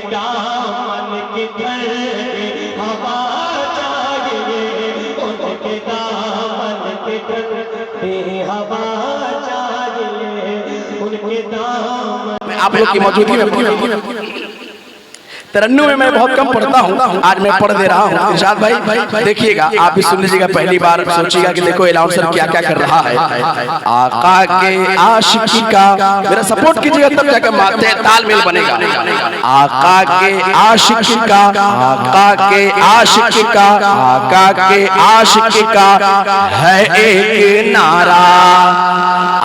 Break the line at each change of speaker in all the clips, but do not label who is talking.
दामन के घर हवा चाहिए, उनके दामन के घर हवा चाहिए, उनके दामन।
आप लोग की मौजूदगी में तरन्नुम में मैं बहुत कम पढ़ता हूँ, आज मैं पढ़ दे रहा हूँ। इरशाद भाई देखिएगा, आप भी सुन लीजिएगा, पहली बार सोचिएगा कि देखो अनाउंसर क्या क्या कर रहा है। आका के आशिकी का मेरा सपोर्ट कीजिएगा, तब जाकर तालमेल बनेगा। आका के आशिकी का, आका के आशिकी का, आका के आशिकी का है एक नारा।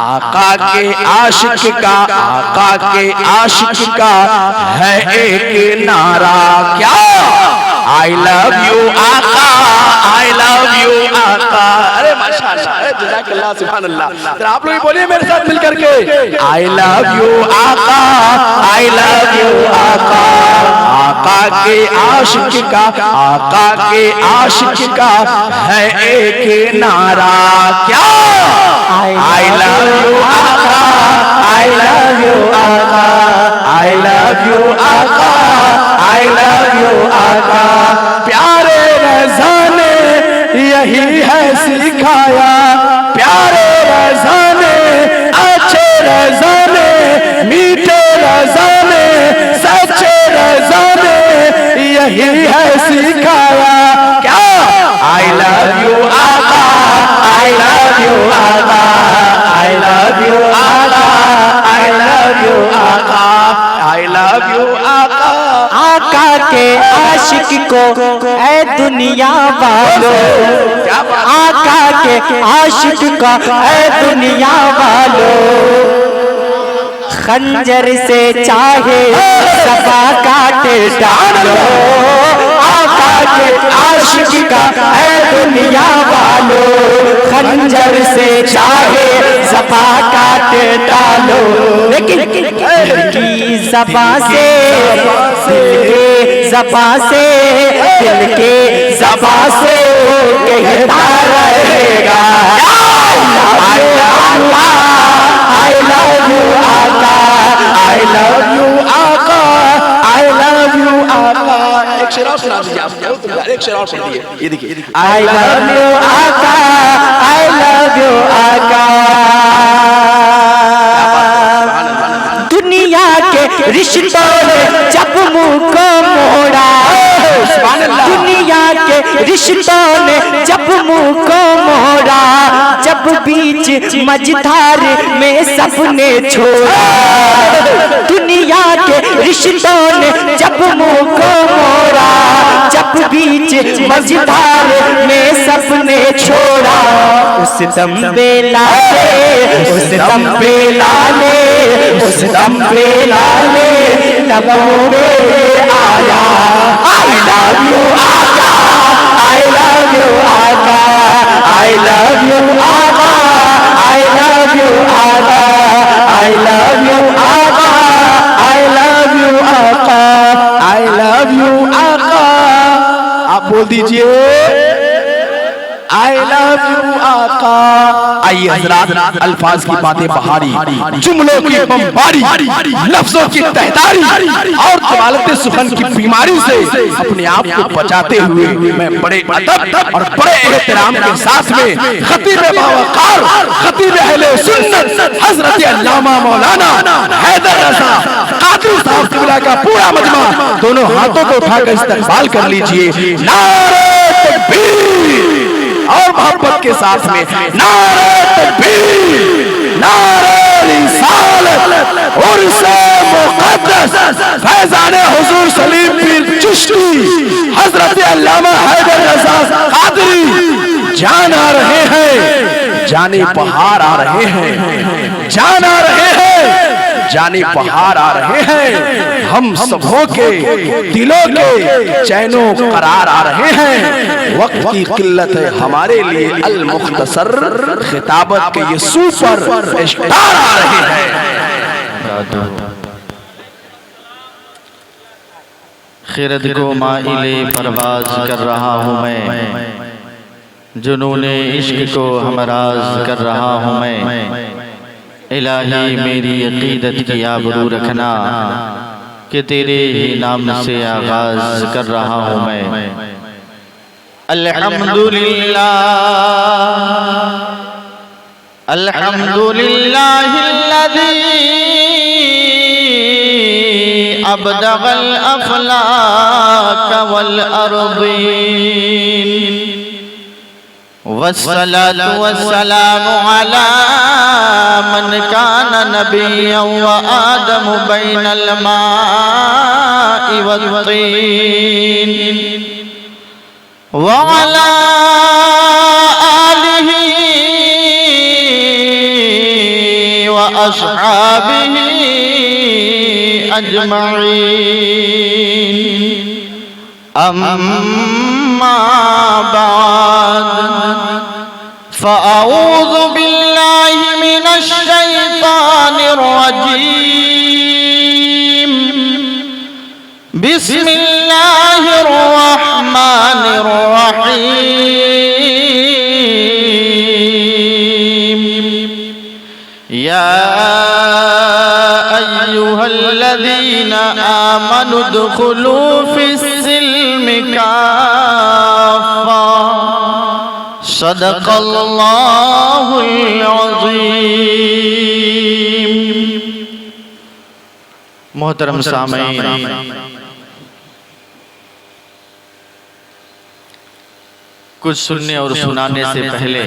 आका के आशिकी का, आका के आशिकी का है एक नारा। क्या? आई लव यू आका, आई लव यू आका। अरे माशाअल्लाह, जज़ाकल्लाह, सुभान अल्लाह। तो आप लोग बोलिए मेरे साथ मिलकर के, आई लव यू आका, आई लव यू आका। आका के आशिक का, आका के आशिक का है एक नारा। क्या? आई लव यू आका, आई लव यू आका, आई लव यू आका, आई लव यू आका। प्यारे रज़ा ने यही है सिखाया, प्यारे रज़ा ने, अच्छे रज़ा ने, मीठे रज़ा ने, सच्चे रज़ा ने यही है सिखाया। क्या? आई लव यू आका, आई लव यू आका, आई लव यू आका, आई लव यू आका, आई लव यू आका।
आका के आशिक को ऐ दुनिया वालों, आका के आशिक का ऐ दुनिया वालों, खंजर से चाहे सफा काटे डालो। आका के आशिक का ऐ दुनिया वालों, खंजर से चाहे सफा काटे डालो। लेकिन की ज़बां से, ज़बां से, दिल के ज़बां से कहता रहेगा, आई लव यू आका, आई लव यू आका, आई लव यू आका।
एक शेर और सुना दीजिए आप, एक शेर और सुनिए, ये देखिए।
आई लव यू आका, आई लव यू आका। दुनिया के रिश्तों ने जब मुंह को मोड़ा, दुनिया के रिश्तों ने जब मुंह को मोड़ा, जब बीच मझधार में सबने छोड़ा। दुनिया के रिश्तों ने जब मुंह को मोड़ा, जब बीच मझधार में सबने छोड़ा। उस दम पे लाले, उस दम पे लाले, उस दम पे लाले लबों में आया, आई लव यू आका, आई लव यू आका, आई लव यू आका, आई लव यू आका, आई लव यू आका, आई लव यू आका, आई लव यू आका।
आप बोल दीजिए, आई लव यू आका। आइए हजरात, अल्फाज की बातें बहारी, जुमलों की बमबारी, लफ्जों की तहतारी और जवालत सुखन की बीमारी से अपने आप को बचाते हुए मैं बड़े अदब और बड़े एहतराम के साथ में खतीब बावकार, खतीब अहले सुन्नत हजरत अल्लामा मौलाना हैदर रज़ा कादरी साहब क़िबला का पूरा मजमा दोनों हाथों को उठाकर इस्तकबाल कर लीजिए। नारे तकबीर और मोहब्बत के साथ में नारे तकबीर, नारे रिसालत और से मुक़द्दस फैज़ाने हुज़ूर सलीम पीर चिश्ती हज़रत अल्लामा हैदर रज़ा कादरी जान आ रहे हैं, जाने पहाड़ आ रहे हैं, जान आ रहे हैं, जाने पहाड़ आ रहे हैं। हम सबों के दिलों के चैनो करार आ रहे हैं। वक्त की किल्लत है हमारे लिए, अल मुख्तसर खिताबत के ये सुपर स्टार आ रहे हैं।
खिरद को माइले परवाज कर रहा हूँ मैं, जुनूने इश्क को हमराज कर रहा हूँ मैं। इलाही मेरी अकीदत की आबरू रखना, कि तेरे ही नाम से आगाज कर रहा हूँ मैं। अल्हम्दुलिल्लाह अल्हम्दुलिल्लाहिल्लज़ी अबदगल अफलाक वल अर्दीन वस्सलातु वस्सलामु अला मन कान नबिय्यन व आदम बैनल माइ वत्तीन व अला आलिहि व अस्हाबिहि अजमईन। अम्मा बाद फ़अऊज़ु बिल्लाहि मिनश शैतानिर रजीम। बिस्मिल्लाहिर रहमानिर रहीम। या अय्युहल्लज़ीना आमनु उद्खुलू फिस्सिल्मि काफ़्फ़ा। सदक़ल्लाहुल अज़ीम। मोहतरम सामीन, कुछ सुनने और सुनाने से पहले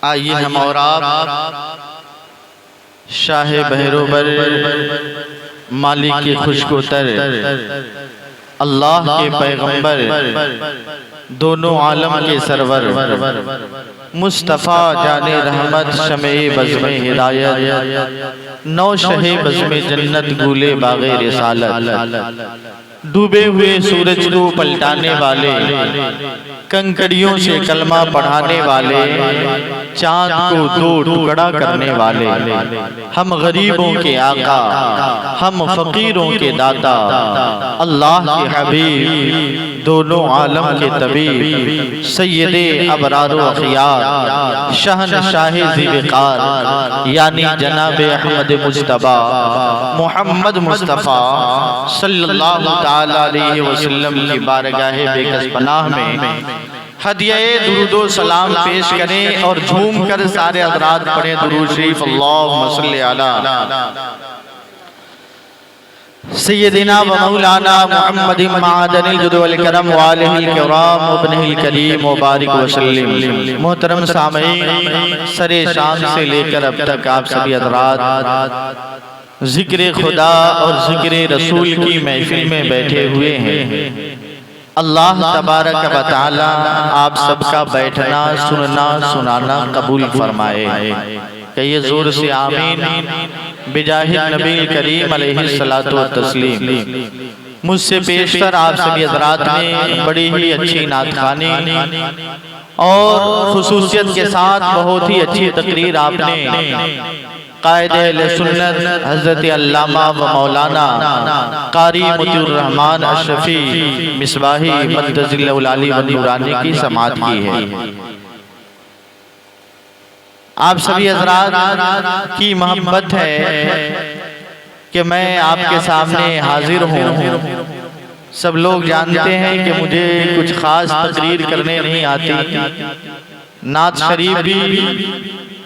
आइए हम और आप शाह बहरोबर मालिक के खुशकोतर अल्लाह के पैगंबर दोनों आलम के सरवर मुस्तफ़ा जाने रहमत शमे बज़्म हिदायत नौ शहे बज़्म जन्नत गुले बाग़े रिसालत डूबे हुए सूरज को पलटाने वाले कंकड़ियों से कलमा पढ़ाने वाले चांद को दो टुकड़ा करने वाले हम गरीबों के आका हम फकीरों के दाता अल्लाह के हबीब दोनों आलम के तबीब सैयदे अबरार व अखियार शहनशाह ज़िवकार यानी जनाब अहमद मुज्तबा मोहम्मद मुस्तफ़ा सल्लल्लाहु ताला अलैहि वसल्लम की बारगाह बेकस पनाह में हदिये दुरूद व सलाम पेश करें और झूम कर सारे हज़रात पढ़ें दुरूद शरीफ। अल्लाहुम्मा सल्ली अला सय्यदिना व मौलाना मुहम्मदिन मादनिल जुद वल करम व आलिहिल किराम व इब्निहिल करीम व बारिक व सल्लिम। मोहतरम सामीन, सरे शाम से लेकर अब तक आप सभी हज़रात जिक्र खुदा और जिक्र रसूल की महफिल में बैठे हुए हैं। अल्लाह तबारक व तआला आप सबका बैठना सुनना सुनाना कबूल फरमाए। कहिए जोर से आमीन बिजाहिद नबी करीम अलैहिस्सलातु व तस्लीम। मुझसे पेशतर आप सभी हज़रात ने बड़ी ही अच्छी नातखानी और खुसूसियत के साथ बहुत ही अच्छी तकरीर आपने कायदे अहले सुन्नत हज़रत अल्लामा व मौलाना कारी मोतीउर रहमान अशरफी मिसबाही मद्दज़िल्लहुल आली व नूरानी की समाअत की है। आप सभी हज़रात की मोहब्बत है कि मैं आपके सामने हाजिर हूँ। सब लोग जानते हैं कि मुझे कुछ ख़ास तकरीर करने नहीं आती। नात शरीफ भी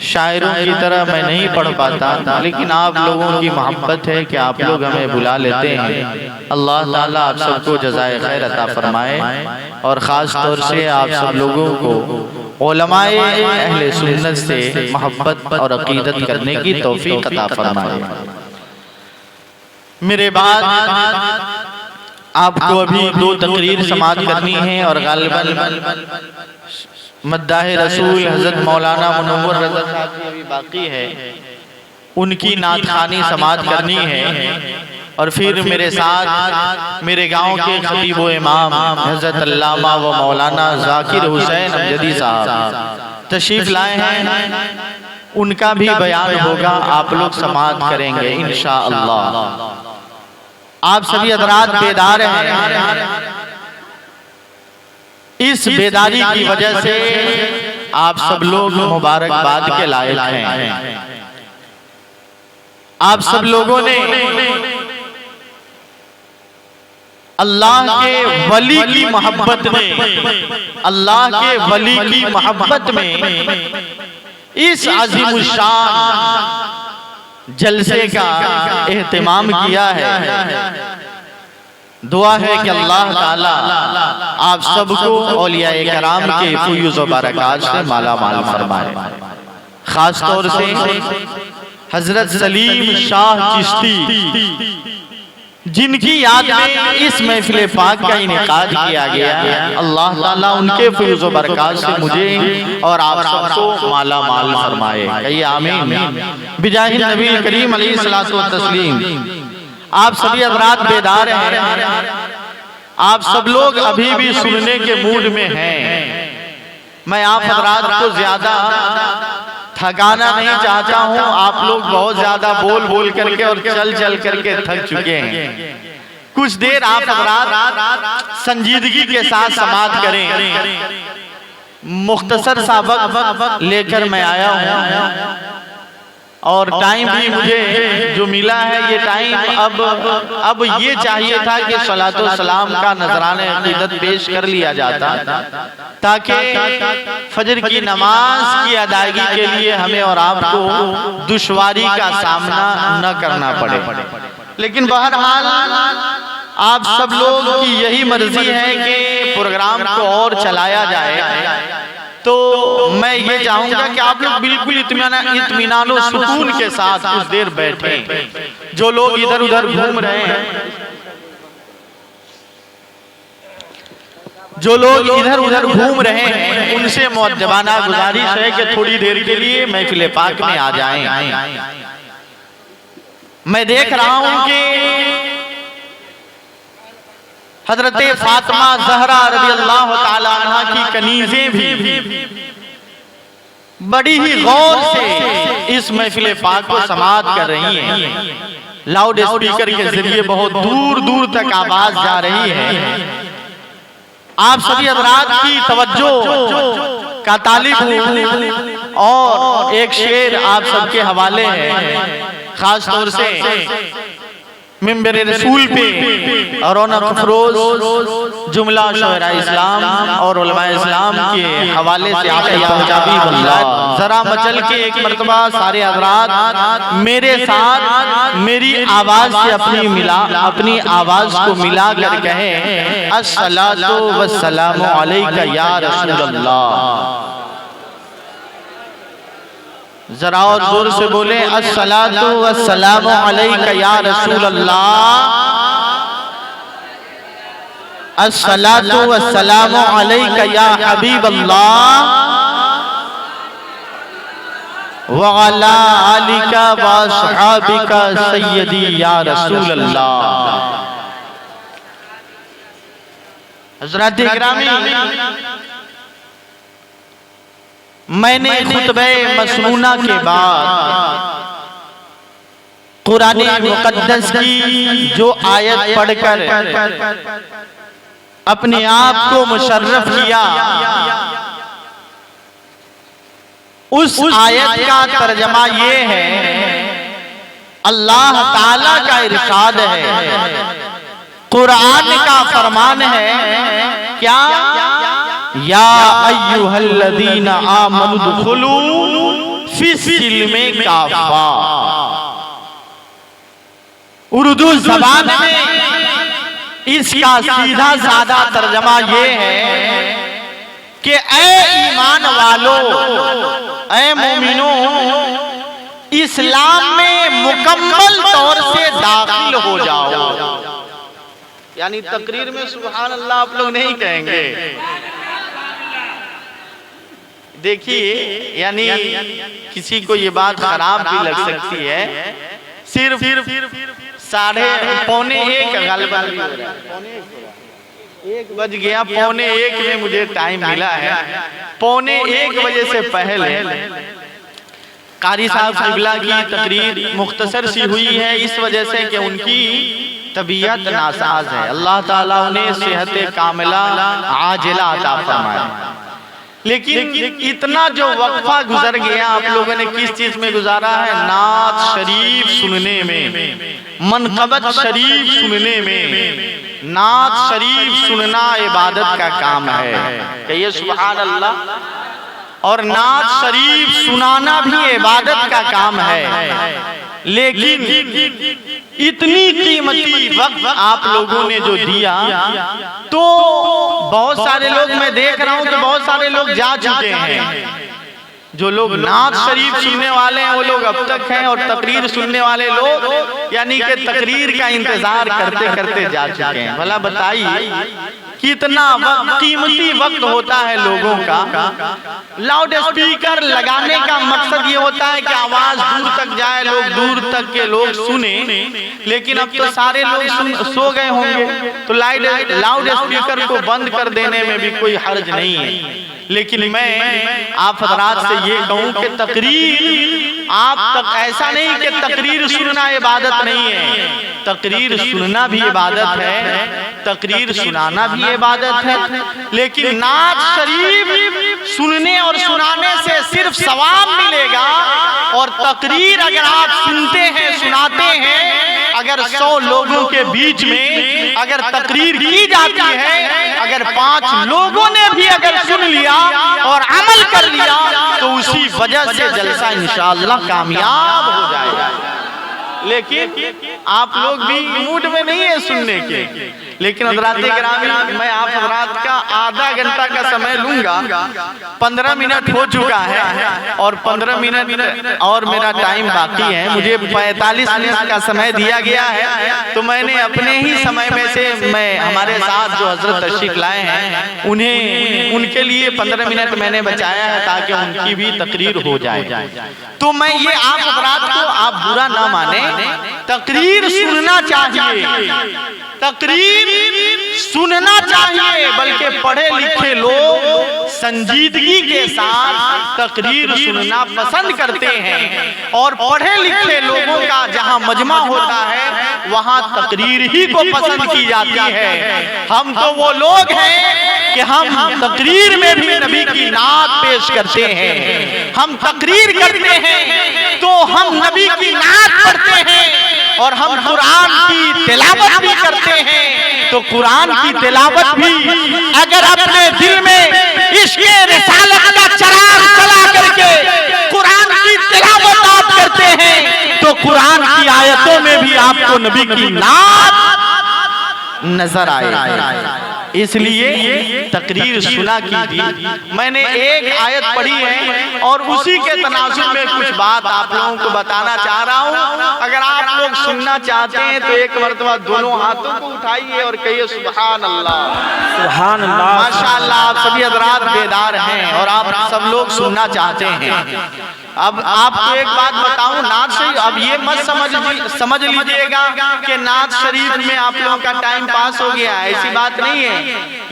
शायरों की तरह मैं नहीं पढ़ पाता, लेकिन आप लोगों की मोहब्बत है कि आप लोग हमें बुला लेते हैं। अल्लाह ताला आप सबको जज़ाए खैर अता फरमाए और ख़ास तौर से आप सब लोगों को उलमाए अहले सुन्नत से मोहब्बत और अकीदत करने की तौफीक अता फरमाए। मेरे बाद आपको अभी दो तकरीर समाअत करनी है और गालिबन मद्दाह रसूल हज़रत मौलाना मुनव्वर रज़ा साहब की अभी बाकी है, उनकी नातखानी समाअत करनी है। और फिर मेरे साथ मेरे गांव के खतीब व इमाम हज़रत अल्लामा व मौलाना ज़ाकिर हुसैन अमजदी साहब तशरीफ़ लाए हैं, उनका भी बयान होगा, आप लोग समाअत करेंगे इंशाअल्लाह। आप सभी हज़रात बेदार हैं, इस बेदारी की वजह से आप सब लोग मुबारकबाद के लायक हैं। आप सब लोगों ने अल्लाह के वली की मोहब्बत में, अल्लाह के वली की मोहब्बत में इस अज़ीमुश्शान जलसे का एहतिमाम किया है। दुआ है कि अल्लाह ताला आप सबको औलियाए कराम के फयूज़ व बरक़ात से माला माल फरमाए। खास तौर से हजरत सलीम शाह चिश्ती जिनकी याद में इस महफिल पाक का इनेकाद किया गया, अल्लाह ताला उनके फयूज़ व बरक़ात से मुझे और आप सबको माला माल फरमाए। कहिए आमीन। बिजाहि नबी करीम अलैहिस्सलातु व तस्लीम। आप सभी हज़रात बेदार हैं, आप सब लोग अभी भी सुनने के मूड में हैं। मैं आप हज़रात को ज्यादा थकाना नहीं चाहता हूं। आप लोग बहुत ज्यादा बोल बोल करके और चल चल करके थक चुके हैं। कुछ देर आप हज़रात संजीदगी के साथ समाअत करें। मुख्तसर सबक लेकर मैं आया हूं और टाइम भी मुझे जो मिला है ये टाइम अब ये चाहिए था कि सलातो सलाम का नजराने अक़ीदत पेश कर लिया जाता ताकि फजर की नमाज की अदायगी के लिए हमें और आपको दुश्वारी का सामना न करना पड़े। लेकिन बहरहाल आप सब लोग की यही मर्जी है कि प्रोग्राम को और चलाया जाए, तो मैं ये चाहूंगा कि आप लोग बिल्कुल इत्मीनान और सुकून के साथ कुछ देर बैठे। जो लोग इधर उधर घूम रहे हैं, जो लोग इधर उधर घूम रहे हैं, उनसे मुअद्दबाना गुजारिश है कि थोड़ी देर के लिए महफिल पाक में आ जाएं। मैं देख रहा हूं कि हजरत फातिमा ज़हरा रज़ी अल्लाह ताला अन्हा की कनीज़ें भी बड़ी ही गौर से इस महफिल पाक को समाअत कर रही हैं। लाउड स्पीकर के जरिए बहुत दूर दूर तक आवाज जा रही है। आप सभी हज़रात की तवज्जो का तालिब हूं और एक शेर आप सबके हवाले है। खास तौर से मिंबर रसूल पे और रौनक अफरोज जुमला शुअरा इस्लाम और उलमाए इस्लाम के हवाले से आप जरा मचल के एक मर्तबा सारे हज़रात मेरे साथ मेरी आवाज से अपनी आवाज को मिला कर कहें, अस्सलातु वस्सलामु अलैका या रसूल अल्लाह। जरा और जोर से बोले, अस्सलातु वस्सलामु अलैका या रसूल अल्लाह, अस्सलातु वस्सलामु अलैका या हबीब अल्लाह, व अला आलिका व अस्हाबिका सय्यदी या रसूल अल्लाह। हज़रात इकरामी, मैंने खुतबे मसनूना के बाद कुरान मुक़द्दस की जो आयत पढ़कर अपने आप को मुशर्रफ किया, उस आयत का तर्जमा ये है, अल्लाह ताला का इरशाद है, कुरान का फरमान है, क्या या अय्युहल्लज़ीना आमनु दुखुलू फिस्सिल्मि काफ़ा। उर्दू ज़बान में इसका सीधा साधा तर्जमा ये है कि ऐ ईमान वालों, ऐ मोमिनों, इस्लाम में मुकम्मल तौर से दाखिल हो जाओ। यानी तकरीर में सुभान अल्लाह आप लोग नहीं कहेंगे। देखिए, यानी किसी को ये बात खराब भी लग सकती है, सिर्फ 1:45 गलबा भी हो रहा है, 1 बज गया, 1:45 में मुझे टाइम मिला है। 1:45 बजे से पहले कारी साहब क़िबला की तकरीर मुख्तसर सी हुई है, इस वजह से कि उनकी तबीयत नासाज है। अल्लाह ताला उन्हें सेहत कामिला आजिला अता फरमाए। लेकिन इतना जो वक्फा गुजर गया आप लोगों ने किस चीज में गुजारा है? नात शरीफ सुनने में, मनकबत शरीफ सुनने में। नात शरीफ सुनना इबादत का काम है, कहिए सुभान अल्लाह। और नात शरीफ सुनाना भी इबादत का काम है। लेकिन इतनी कीमती वक्त आप लोगों ने जो दिया, तो बहुत सारे लोग, मैं देख रहा हूं कि बहुत सारे लोग जा चुके हैं। जो लोग नात शरीफ सुनने वाले हैं वो लोग अब तक हैं, और तकरीर सुनने वाले लोग यानी कि तकरीर का इंतजार करते करते जा चुके हैं। भला बताइए कितना कीमती वक्त होता है लोगों का। लाउड स्पीकर लगाने का मकसद ये होता है कि आवाज दूर तक जाए, लोग दूर तक के लोग सुने। लेकिन अब तो सारे लोग सो गए होंगे, तो लाउड स्पीकर को बंद कर देने में भी कोई हर्ज नहीं है। लेकिन मैं आप हजरात से ये कहूं कि तकरीर आप तक ऐसा नहीं कि तकरीर सुनना इबादत नहीं है, तकरीर सुनना भी इबादत है, तकरीर सुनाना भी इबादत है। लेकिन नात शरीफ सुनने और सुनाने से सिर्फ सवाब मिलेगा, और तकरीर अगर आप सुनते हैं, सुनाते हैं, अगर 100 लोगों के बीच में अगर तकरीर की जाती है, अगर 5 लोगों ने भी अगर सुन लिया और अमल कर लिया, तो उसी वजह से जलसा इंशाअल्लाह कामयाब हो जाएगा। लेकिन आप लोग भी मूड में नहीं है सुनने के। लेकिन हज़रात गिरामी, मैं आप हज़रात का आधा घंटा का समय लूंगा। 15 मिनट हो चुका है और 15 मिनट और मेरा टाइम बाकी है। मुझे 45 मिनट का समय दिया गया है, तो मैंने अपने ही समय में से, मैं हमारे साथ जो हजरत तशरीफ लाए हैं उन्हें, उनके लिए 15 मिनट मैंने बचाया है ताकि उनकी भी तकरीर हो जाए। तो मैं ये आप हज़रात को आप बुरा ना माने, तकरीर सुनना चाहिए, तकरीर सुनना चाहिए। बल्कि पढ़े लिखे लोग संजीदगी के साथ तकरीर सुनना पसंद करते हैं, और पढ़े लिखे लोगों का जहां मजमा होता है वहां तकरीर ही को पसंद की जाती है। हम तो वो लोग हैं कि हम तकरीर में भी नबी की नात पेश करते हैं। हम तकरीर करते हैं तो हम नबी की नात पढ़ते हैं, और हम कुरान की तिलावत भी करते हैं। तो कुरान की तिलावत भी अगर अपने दिल में इश्क़े रिसालत का चराग जला करके कुरान की तिलावत आप करते हैं, तो कुरान की आयतों में भी आपको नबी की नात नजर आए। इसलिए तकरीर सुना कीजिए। मैंने एक आयत पढ़ी है और उसी के तनाजुर में कुछ बात आप लोगों को बताना चाह रहा हूँ। अगर आप लोग सुनना चाहते हैं तो एक मरतबा दोनों हाथों को उठाइए और कहिए सुभान अल्लाह,
सुभान अल्लाह।
माशाअल्लाह, आप सभी हज़रात बेदार हैं और आप सब लोग सुनना चाहते हैं। अब आपको एक बात बताऊं, नात शरीफ, अब ये मत समझ लीजिएगा कि नात शरीफ में आप लोगों का टाइम पास हो गया, ऐसी बात नहीं है।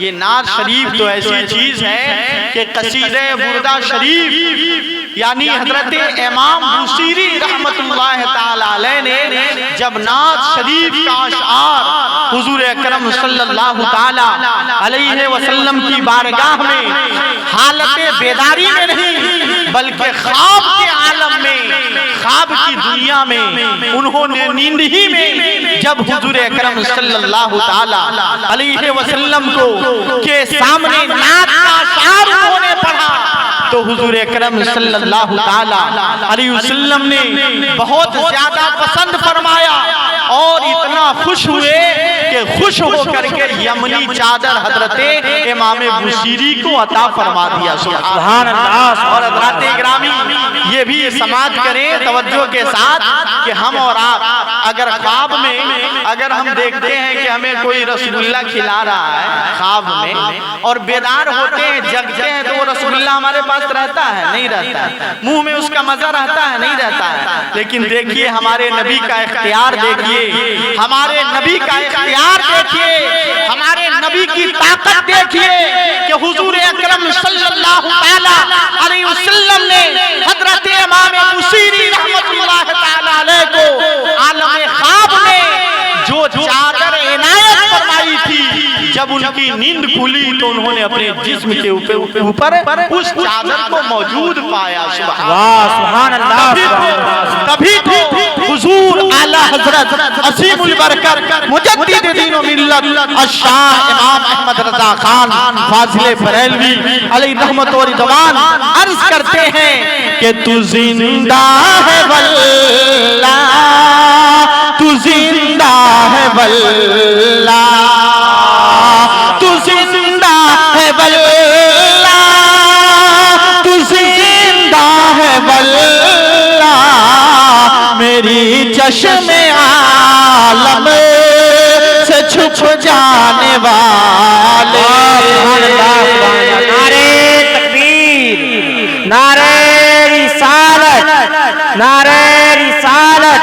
ये नात शरीफ तो ऐसी चीज है कि कसीदे बुर्दा शरीफ यानी हजरत इमाम बुसीरी रहमतुल्लाह ताला अलैह ने जब नात शरीफ का अशआर हुजूर अकरम सल्लल्लाहु ताला अलैहि वसल्लम की बारगाह में हालत बेदारी में नहीं बल्कि ख्वाब के आलम में, ख्वाब की दुनिया में, उन्होंने नींद ही में जब हुजूर अकरम सल्लल्लाहु ताला अलैहि वसल्लम को के सामने नात का अशआर उन्होंने पढ़ा, तो हुजूर अकरम सल्लल्लाहु ताला अलैहि वसल्लम ने बहुत ज्यादा पसंद फरमाया और इतना खुश हुए कि खुश होकर के यमनी चादर हजरते इमाम बुसीरी को अता फरमा दिया। सुभान अल्लाह। और हजरात गिरामी, ये भी समाज करें तवज्जो के साथ कि हम और आप अगर ख्वाब में अगर हम देखते हैं कि हमें कोई रसगुल्ला खिला रहा है ख्वाब में, और बेदार होते हैं, जगते हैं, तो वो रसगुल्ला हमारे पास रहता है? नहीं रहता है। मुंह में उसका मजा रहता है? नहीं रहता है। लेकिन देखिए हमारे नबी का इख्तियार, देखिए हमारे नबी का इख्तियार, देखिए हमारे नबी की ताकत, देखिए कि हुजूर अकरम सल्लल्लाहु ताला अलैहि वसल्लम ने हजरत इमाम बुसीरी रहमतुल्लाह ताला अलैह को आलम ख्वाब में जो चादर इनायत फरमाई थी, जब उनकी नींद खुली तो उन्होंने अपने जिस्म के ऊपर उस चादर को मौजूद पाया।
सुभान अल्लाह।
तभी तो हुजूर आला हजरत असीमुल बरकत मुजद्दिद दीन व मिल्लत अशाह इमाम अहमद रजा खान फाजिले बरेलवी अलैहि रहमत व रिदवान अर्ज करते हैं कि तू जिंदा है वल्ला, तू जिंदा है वल्ला, तू जिंदा है वल्ला, तू जिंदा है वल्ला, मेरी चश्मे आलम से छुप जाने वाले।
नारे तकबीर, नारे रिसालत, नारे रिसालत,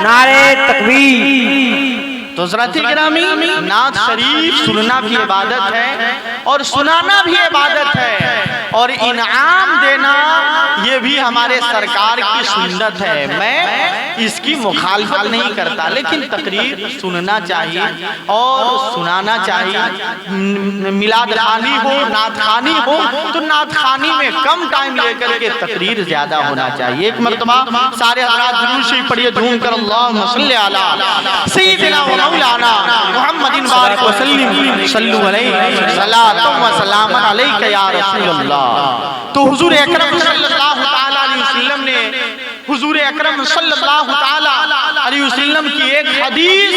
नारे तकबीर।
तो ज़राती गिरामी, नात शरीफ सुनना भी इबादत है और सुनाना भी इबादत है, और इनाम देना ये भी हमारे सरकार की सुन्नत है। मैं इसकी मुखालफत नहीं करता, लेकिन तकरीर सुनना चाहिए और सुनाना चाहिए। मिलाद खानी हो, नात खानी हो, तो नात खानी में कम टाइम लेकर के तकरीर ज्यादा होना चाहिए। एक मरतबा सारे हज़रात दुरूद शरीफ पढ़िए धूम कर, अल्लाहुम्मा सल्ली अला सय्यिदिना व मौलाना मुहम्मदिन बारिक व सल्लिम सल्लु अलैहि सलातुम व सलामुन अलैका या रसूलल्लाह। तो हुजूर अकरम सल्लल्लाहु तआला अलैहि वसल्लम ने, हुजूर अकरम सल्लल्लाहु तआला अलैहि वसल्लम की एक हदीस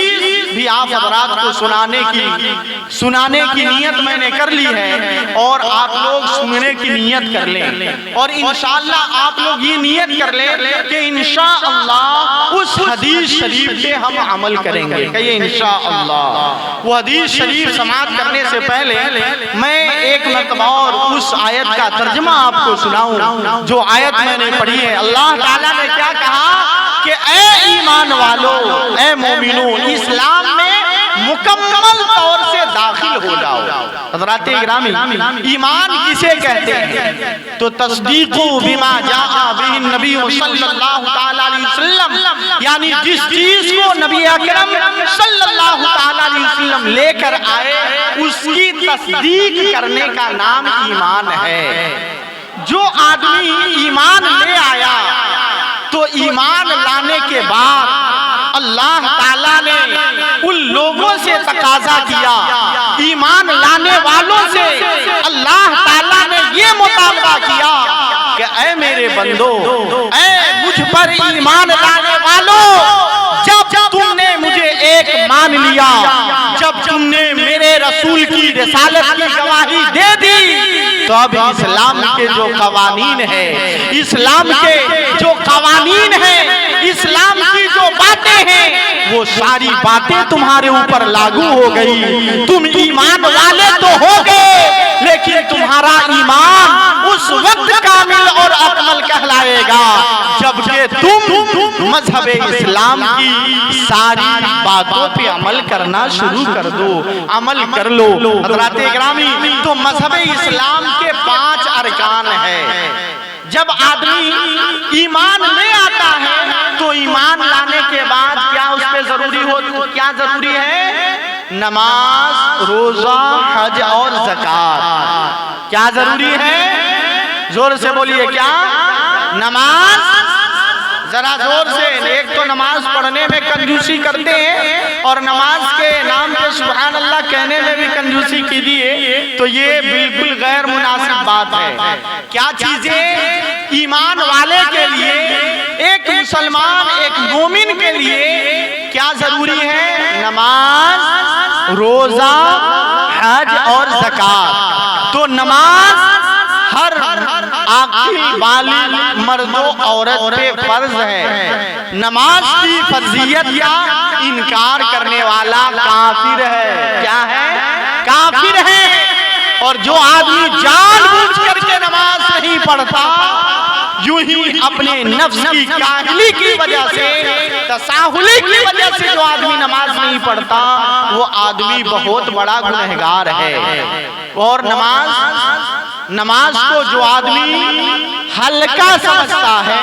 भी आप हज़रात को सुनाने की नियत मैंने कर ली है, और आप लोग सुनने की नियत कर लें, और इंशाअल्लाह आप लोग ये नियत कर लें कि इंशाअल्लाह उस हदीस शरीफ पे हम अमल करेंगे। कहिए इंशाअल्लाह। वो हदीस शरीफ समाअत करने से पहले मैं एक मरतबा और उस आयत का तर्जुमा आपको सुनाऊं जो आयत मैंने पढ़ी है। अल्लाह ताला ने क्या कहा कि ए ईमान वालों, ए मोमिनों, इस्लाम में मुकम्मल तौर से दाखिल हो जाओ। हज़रात गिरामी, ईमान किसे कहते हैं? तो तस्दीक़ु बिमा जाअ बिही नबी सल्लल्लाहु तआला अलैहि वसल्लम, यानी जिस चीज को नबी अकरम सल्लल्लाहु तआला अलैहि वसल्लम लेकर आए उसकी तस्दीक करने का नाम ईमान है। जो आदमी ईमान ले आया तो ईमान लाने के बाद अल्लाह ताला ने उन लोगों से तकाजा किया, ईमान लाने वालों से अल्लाह ताला ने ये मुतालबा किया कि ऐ मेरे बंदो, ऐ मुझ पर ईमान लाने वालों, जब तुमने मुझे एक मान लिया, जब तुमने मेरे रसूल की रिसालत की गवाही दे दी, तो अब इस्लाम के जो कवानीन है, इस्लाम के जो कवानीन है, इस्लाम की जो बातें हैं, वो सारी बातें तुम्हारे ऊपर लागू हो गई। तुम ईमान वाले तो हो गए, लेकिन तुम्हारा ईमान उस वक्त कामिल और अकमल कहलाएगा जबकि तुम मजहब इस्लाम की सारी बातों पे अमल करना शुरू कर दो, अमल कर लो। हज़रात गिरामी, तो मजहब इस्लाम के 5 अरकान है। जब आदमी ईमान ले आता है तो ईमान लाने के बाद क्या उस पे जरूरी हो, क्या जरूरी है? नमाज, रोजा, हज और ज़कात। क्या जरूरी है? जोर से बोलिए, क्या? नमाज, जरा जोर से। एक तो नमाज पढ़ने में कंजूसी करते हैं और नमाज के नाम पे सुभान अल्लाह कहने में भी कंजूसी कीजिए, तो ये बिल्कुल गैर मुनासिब बात है। क्या चीजें ईमान वाले के लिए, एक मुसलमान, एक मोमिन के लिए क्या जरूरी है? नमाज, रोजा, हज और ज़कात। तो नमाज हर आखिरी बालिग मर्दों औरत पे फर्ज है। नमाज की फर्जियत का इनकार करने वाला काफिर है। क्या है? काफिर है। और जो आदमी जानबूझ करके नमाज नहीं पढ़ता, यूं ही अपने नफ्स की काहिली की वजह से, तसाहुली की वजह से जो आदमी नमाज नहीं पढ़ता, वो आदमी बहुत बड़ा गुनहगार है। और नमाज को जो आदमी हल्का समझता है,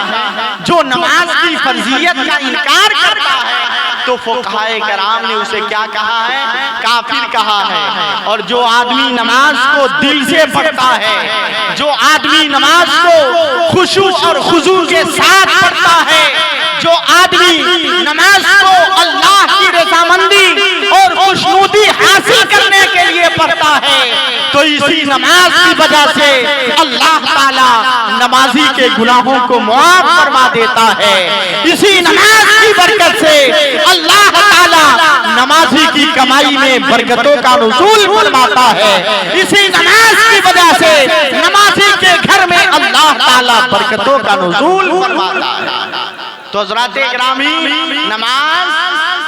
जो नमाज की फर्जियत का इनकार करता है, तो फुक़हाए कराम ने उसे क्या कहा है? काफिर कहा है। और जो आदमी नमाज को दिल से पढ़ता है, जो आदमी नमाज को खुशू और खुजू के साथ पढ़ता है, जो आदमी नमाज को अल्लाह की रज़ामंदी और खुशनूदी हासिल करने के लिए पढ़ता है, तो इसी नमाज की वजह से अल्लाह ताला नमाजी के गुनाहों को मुआफ फरमा देता है। इसी नमाज की बरकत से अल्लाह ताला नमाजी की कमाई में बरकतों का नुज़ूल फरमाता है। इसी नमाज की वजह से नमाजी के घर में अल्लाह ताला बरकतों का नुज़ूल फरमाता है। तो हज़रात इकरामी, नमाज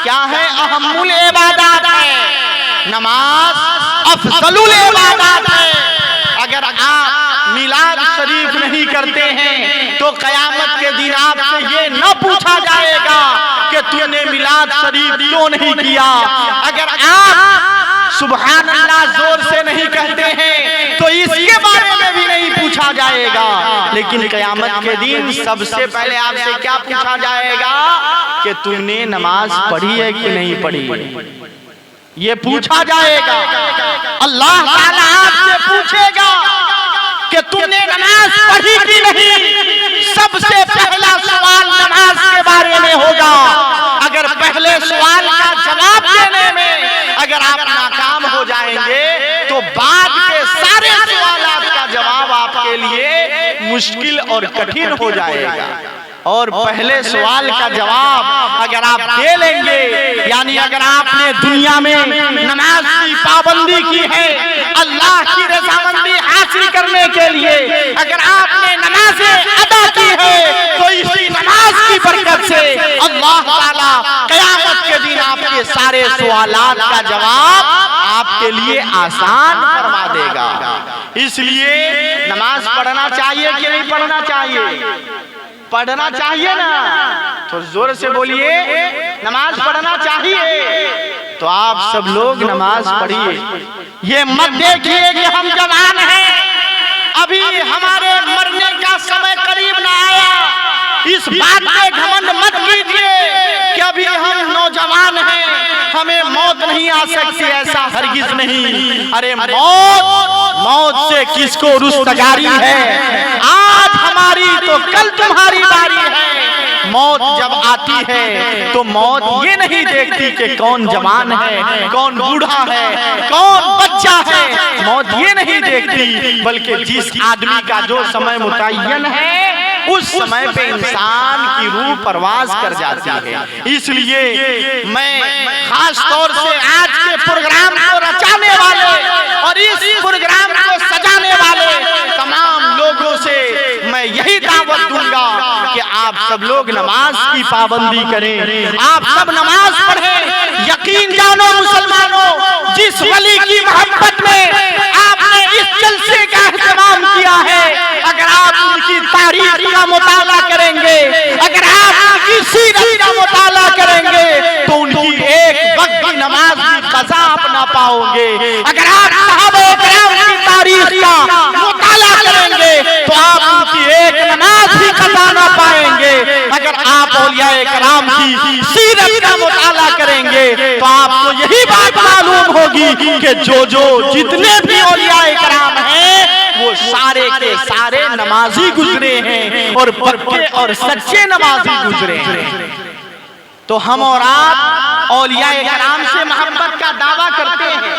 क्या है? अहम्मुल इबादत है, नमाज अफज़लुल इबादत है। अगर आप मिलाद शरीफ नहीं करते हैं तो क़यामत के दिन आपसे ये न पूछा जाएगा कि तूने मिलाद शरीफ क्यों नहीं किया। अगर आप सुभान अल्लाह जोर से नहीं कहते हैं तो इसके बारे में भी नहीं पूछा जाएगा। लेकिन क़यामत के दिन सबसे पहले आपसे क्या पूछा जाएगा कि तूने नमाज पढ़ी है कि नहीं पढ़ी, ये पूछा जाएगा। अल्लाह ताला आपसे पूछेगा कि तूने नमाज पढ़ी कि नहीं। सबसे पहला सवाल नमाज के बारे में होगा। अगर पहले सवाल का जवाब देने में अगर आप नाकाम हो जाएंगे तो बाद के सारे सवालात का जवाब आपके लिए मुश्किल और कठिन हो जाएगा। और पहले सवाल का जवाब अगर आप दे लेंगे, यानी अगर आपने दुनिया में नमाज की पाबंदी की है अल्लाह की रज़ामंदी हासिल करने के लिए, अगर आपने नमाज़ें अदा की है तो इसी नमाज की बरकत से अल्लाह ताला क़यामत के दिन आपके सारे सवालात का जवाब आपके लिए आसान फरमा देगा। इसलिए नमाज पढ़ना चाहिए कि नहीं पढ़ना चाहिए? पढ़ना चाहिए ना, तो जोर से बोलिए, नमाज पढ़ना चाहिए। तो आप सब लोग नमाज पढ़िए। ये मत देखिए कि हम जवान हैं, अभी हमारे मरने का समय करीब ना आया। इस बात पे घमंड मत कीजिए कि अभी हम नौजवान हैं, हमें मौत नहीं आ सकती, ऐसा हरगिज नहीं। अरे मौत से किसको रुस्तगारी है? आज हमारी तो कल तुम्हारी बारी है। मौत जब आती है तो मौत ये नहीं देखती कि कौन जवान है, कौन बूढ़ा है, कौन बच्चा है। मौत ये नहीं देखती, बल्कि जिस आदमी का जो समय मुतय्यन है उस समय पे इंसान की रूह परवाज कर जाती है। इसलिए मैं खास तौर से आज के प्रोग्राम को रचाने वाले और इस प्रोग्राम को सजाने वाले तमाम लोगों से मैं यही दावत दूंगा कि आप सब लोग नमाज की पाबंदी करें, आप सब नमाज पढ़ें। यकीन जानो मुसलमानों, जिस वली की मोहब्बत में आपने इस जलसे का एहतमाम किया है, अगर आप उनकी तारीख का मुताला करेंगे, अगर आप उनकी सीरत का मुताला करेंगे तो उनकी एक वक्त की नमाज की क़ज़ा आप ना पाओगे। अगर आप सहाबा किराम की तारीख का मुताला करेंगे तो आप उनकी एक नमाज भी क़ज़ा ना पाएंगे। अगर आप औलियाए किराम की सीरत का मुताला करेंगे तो आपको यही बात मालूम होगी कि जो जितने भी औलियाए किराम हैं वो सारे के सारे नमाजी गुजरे हैं और पक्के और सच्चे नमाजी गुजरे हैं। तो हम और आप औलियाए किराम से मोहब्बत का दावा करते हैं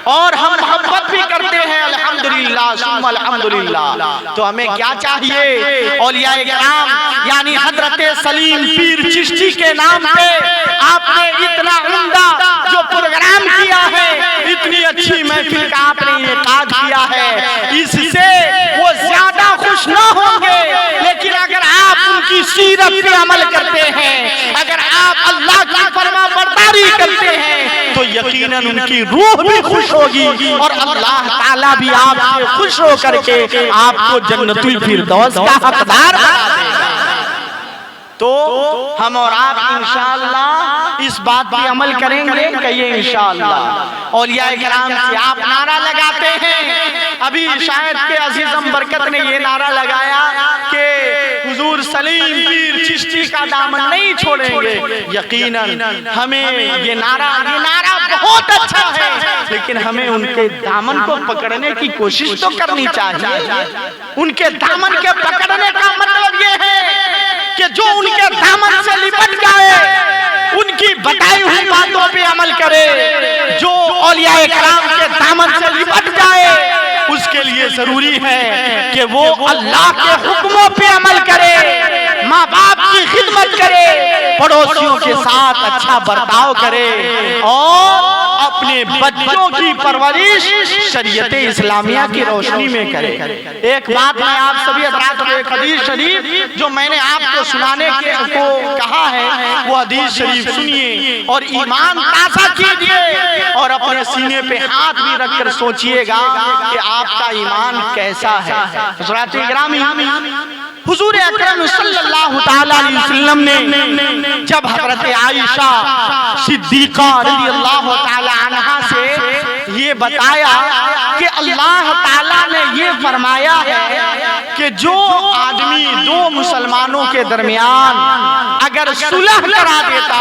और हम मोहब्बत भी करते हैं, अल्हम्दुलिल्लाह सुम्मा अल्हम्दुलिल्लाह। तो हमें क्या चाहिए? औलियाए किराम यानी हजरत सलीम पीर चिश्ती के नाम पे आपने इतना उम्दा जो प्रोग्राम किया है, इतनी अच्छी महफिल का आपने इनेकाद किया है, इससे वो ज्यादा खुश न होंगे। लेकिन अगर आप उनकी सीरत पे अमल करते हैं, अगर आप अल्लाह की फरमाबरदारी करते हैं तो यकीनन उनकी रूह भी खुश होगी और अल्लाह ताला भी आपसे खुश हो करके आपको जन्नतुल फिरदौस का हकदार बना देगा। तो हम और आप इंशाअल्लाह इस बात पे अमल करेंगे, कहिए इंशाअल्लाह। औलियाए किराम से आप नारा लगाते हैं
अभी शायद के अजीजम बरकत ने ये नारा लगाया कि हुजूर सलीम पीर चिश्ती का दामन नहीं छोड़ेंगे। यकीनन हमें ये नारा बहुत अच्छा है, लेकिन हमें उनके दामन को पकड़ने की कोशिश तो करनी चाहिए। उनके दामन के पकड़ने का मतलब ये है कि जो उनके दामन से लिपट जाए, उनकी बताई हुई बातों पे अमल करे। जो औलिया किराम के दामन से लिपट जाए, उसके लिए जरूरी है कि वो अल्लाह के हुक्मों पे अमल करे, माँ बाप की खिदमत करे, पड़ोसियों के साथ अच्छा बर्ताव करे और अपने बच्चों की परवरिश शरीयत इस्लामिया की रोशनी में करे। एक बात मैं आप सभी हज़रात को, एक हदीस शरीफ जो मैंने आपको सुनाने को कहा है, वो हदीस शरीफ सुनिए और ईमान ताज़ा कीजिए और अपने सीने पे हाथ भी रखकर सोचिएगा कि आपका ईमान कैसा है। हज़रात इकरामी, हुजूर अकरम सल्लल्लाहु तआला अलैहि वसल्लम ने जब हज़रत आयशा सिद्दीक़ा रज़ियल्लाहु तआला अन्हा से ये बताया कि अल्लाह ताला ने ये फरमाया है कि जो आदमी दो मुसलमानों के दरमियान अगर सुलह करा देता